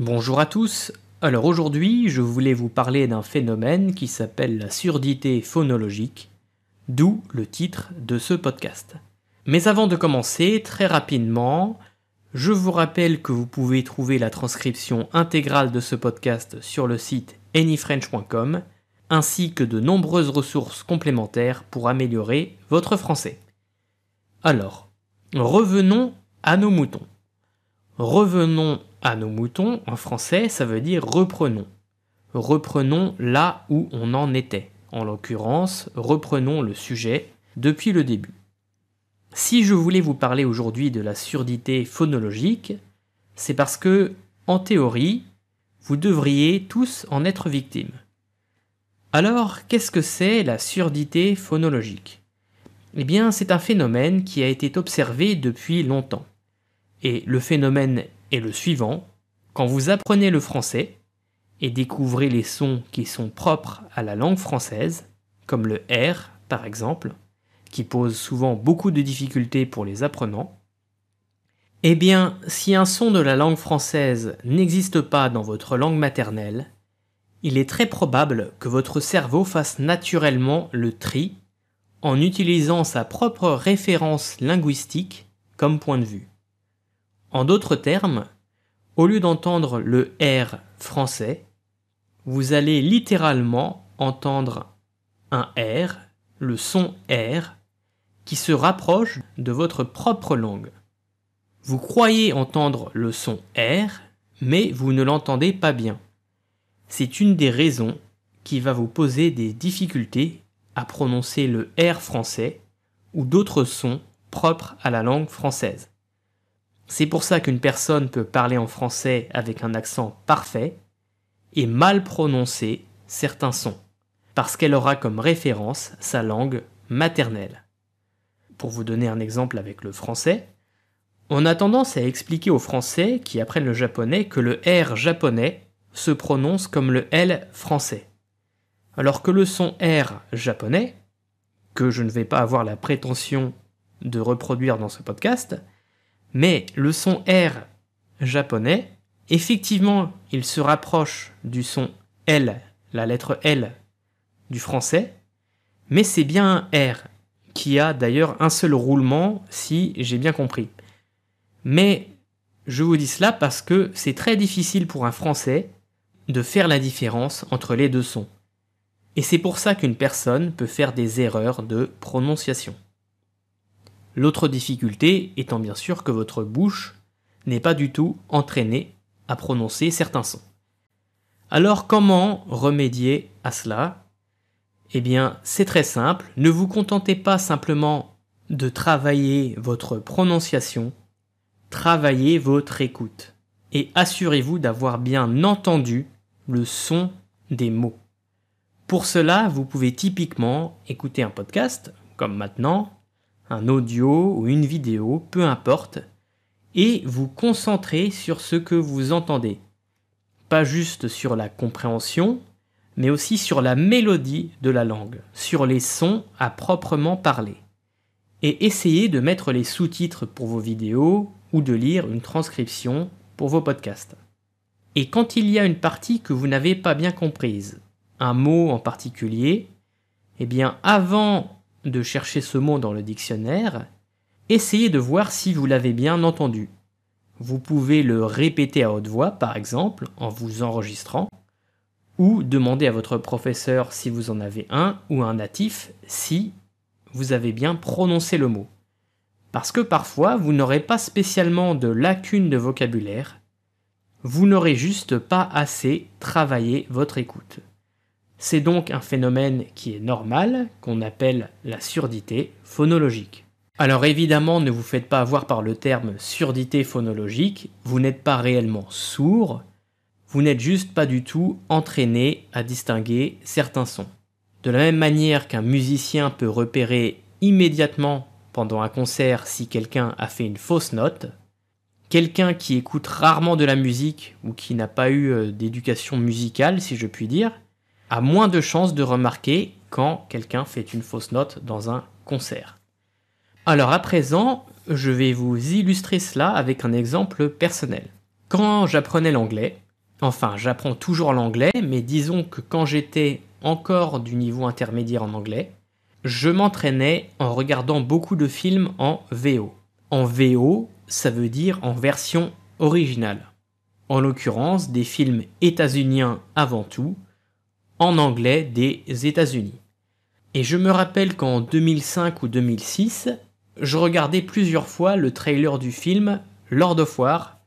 Bonjour à tous. Alors aujourd'hui, je voulais vous parler d'un phénomène qui s'appelle la surdité phonologique, d'où le titre de ce podcast. Mais avant de commencer, très rapidement, je vous rappelle que vous pouvez trouver la transcription intégrale de ce podcast sur le site anyfrench.com, ainsi que de nombreuses ressources complémentaires pour améliorer votre français. Alors, revenons à nos moutons. Revenons à nos moutons, en français, ça veut dire reprenons. Reprenons là où on en était. En l'occurrence, reprenons le sujet depuis le début. Si je voulais vous parler aujourd'hui de la surdité phonologique, c'est parce que, en théorie, vous devriez tous en être victimes. Alors, qu'est-ce que c'est la surdité phonologique ? Eh bien, c'est un phénomène qui a été observé depuis longtemps. Et le phénomène est le suivant: quand vous apprenez le français et découvrez les sons qui sont propres à la langue française, comme le R par exemple, qui pose souvent beaucoup de difficultés pour les apprenants, eh bien, si un son de la langue française n'existe pas dans votre langue maternelle, il est très probable que votre cerveau fasse naturellement le tri en utilisant sa propre référence linguistique comme point de vue. En d'autres termes, au lieu d'entendre le R français, vous allez littéralement entendre un R, le son R, qui se rapproche de votre propre langue. Vous croyez entendre le son R, mais vous ne l'entendez pas bien. C'est une des raisons qui va vous poser des difficultés à prononcer le R français ou d'autres sons propres à la langue française. C'est pour ça qu'une personne peut parler en français avec un accent parfait et mal prononcer certains sons, parce qu'elle aura comme référence sa langue maternelle. Pour vous donner un exemple avec le français, on a tendance à expliquer aux Français qui apprennent le japonais que le R japonais se prononce comme le L français, alors que le son R japonais, que je ne vais pas avoir la prétention de reproduire dans ce podcast, mais le son R japonais, effectivement, il se rapproche du son L, la lettre L du français, mais c'est bien un R, qui a d'ailleurs un seul roulement, si j'ai bien compris. Mais je vous dis cela parce que c'est très difficile pour un Français de faire la différence entre les deux sons. Et c'est pour ça qu'une personne peut faire des erreurs de prononciation. L'autre difficulté étant bien sûr que votre bouche n'est pas du tout entraînée à prononcer certains sons. Alors comment remédier à cela ? Eh bien, c'est très simple, ne vous contentez pas simplement de travailler votre prononciation, travaillez votre écoute et assurez-vous d'avoir bien entendu le son des mots. Pour cela, vous pouvez typiquement écouter un podcast, comme maintenant, un audio ou une vidéo, peu importe, et vous concentrer sur ce que vous entendez. Pas juste sur la compréhension, mais aussi sur la mélodie de la langue, sur les sons à proprement parler. Et essayez de mettre les sous-titres pour vos vidéos ou de lire une transcription pour vos podcasts. Et quand il y a une partie que vous n'avez pas bien comprise, un mot en particulier, eh bien avant de chercher ce mot dans le dictionnaire, essayez de voir si vous l'avez bien entendu. Vous pouvez le répéter à haute voix, par exemple, en vous enregistrant, ou demander à votre professeur si vous en avez un, ou un natif, si vous avez bien prononcé le mot. Parce que parfois, vous n'aurez pas spécialement de lacunes de vocabulaire, vous n'aurez juste pas assez travaillé votre écoute. C'est donc un phénomène qui est normal, qu'on appelle la surdité phonologique. Alors évidemment, ne vous faites pas avoir par le terme surdité phonologique, vous n'êtes pas réellement sourd, vous n'êtes juste pas du tout entraîné à distinguer certains sons. De la même manière qu'un musicien peut repérer immédiatement pendant un concert si quelqu'un a fait une fausse note, quelqu'un qui écoute rarement de la musique ou qui n'a pas eu d'éducation musicale, si je puis dire, a moins de chances de remarquer quand quelqu'un fait une fausse note dans un concert. Alors à présent, je vais vous illustrer cela avec un exemple personnel. Quand j'apprenais l'anglais, Enfin, j'apprends toujours l'anglais, mais disons que quand j'étais encore du niveau intermédiaire en anglais, je m'entraînais en regardant beaucoup de films en VO. En VO, ça veut dire en version originale. En l'occurrence, des films états-uniens avant tout, en anglais des États-Unis. Et je me rappelle qu'en 2005 ou 2006, je regardais plusieurs fois le trailer du film Lord of War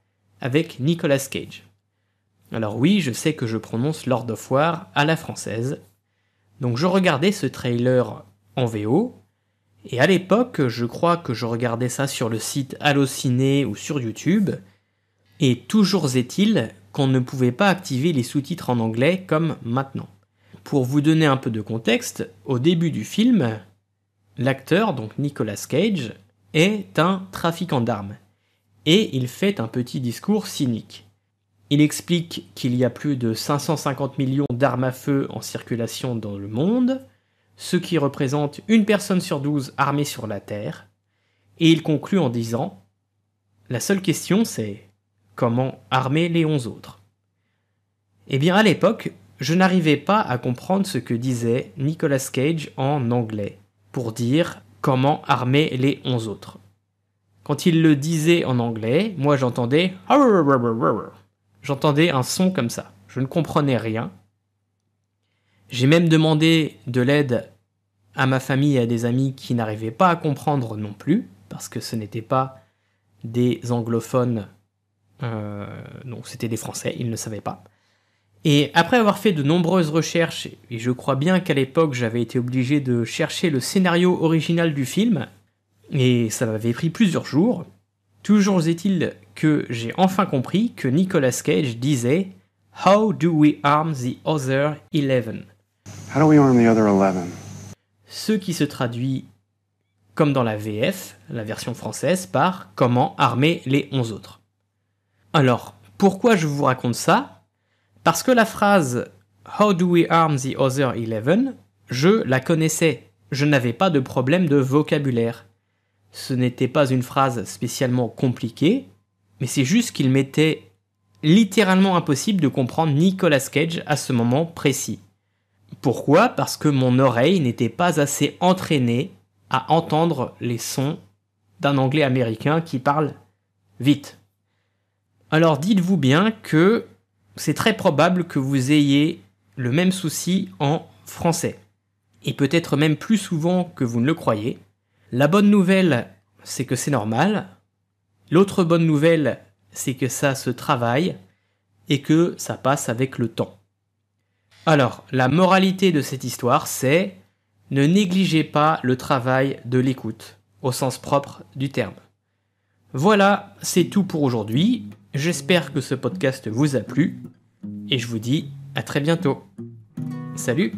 avec Nicolas Cage. Alors oui, je sais que je prononce Lord of War à la française. Donc je regardais ce trailer en VO, et à l'époque, je crois que je regardais ça sur le site Allociné ou sur YouTube, et toujours est-il qu'on ne pouvait pas activer les sous-titres en anglais comme maintenant. Pour vous donner un peu de contexte, au début du film, l'acteur, donc Nicolas Cage, est un trafiquant d'armes, et il fait un petit discours cynique. Il explique qu'il y a plus de 550 millions d'armes à feu en circulation dans le monde, ce qui représente une personne sur 12 armée sur la Terre, et il conclut en disant « La seule question c'est comment armer les 11 autres ?» Eh bien à l'époque, je n'arrivais pas à comprendre ce que disait Nicolas Cage en anglais, pour dire comment armer les 11 autres. Quand il le disait en anglais, moi j'entendais un son comme ça. Je ne comprenais rien. J'ai même demandé de l'aide à ma famille et à des amis qui n'arrivaient pas à comprendre non plus, parce que ce n'étaient pas des anglophones, donc c'était des Français, ils ne savaient pas. Et après avoir fait de nombreuses recherches, et je crois bien qu'à l'époque j'avais été obligé de chercher le scénario original du film, et ça m'avait pris plusieurs jours, toujours est-il que j'ai enfin compris que Nicolas Cage disait « How do we arm the other 11 ?» How do we arm the other 11? Ce qui se traduit, comme dans la VF, la version française, par « Comment armer les 11 autres ?» Alors, pourquoi je vous raconte ça ? Parce que la phrase « How do we arm the other 11 ?» je la connaissais, je n'avais pas de problème de vocabulaire. Ce n'était pas une phrase spécialement compliquée, mais c'est juste qu'il m'était littéralement impossible de comprendre Nicolas Cage à ce moment précis. Pourquoi ? Parce que mon oreille n'était pas assez entraînée à entendre les sons d'un anglais américain qui parle vite. Alors dites-vous bien que c'est très probable que vous ayez le même souci en français, et peut-être même plus souvent que vous ne le croyez. La bonne nouvelle, c'est que c'est normal. L'autre bonne nouvelle, c'est que ça se travaille et que ça passe avec le temps. Alors, la moralité de cette histoire, c'est ne négligez pas le travail de l'écoute, au sens propre du terme. Voilà, c'est tout pour aujourd'hui. J'espère que ce podcast vous a plu et je vous dis à très bientôt. Salut!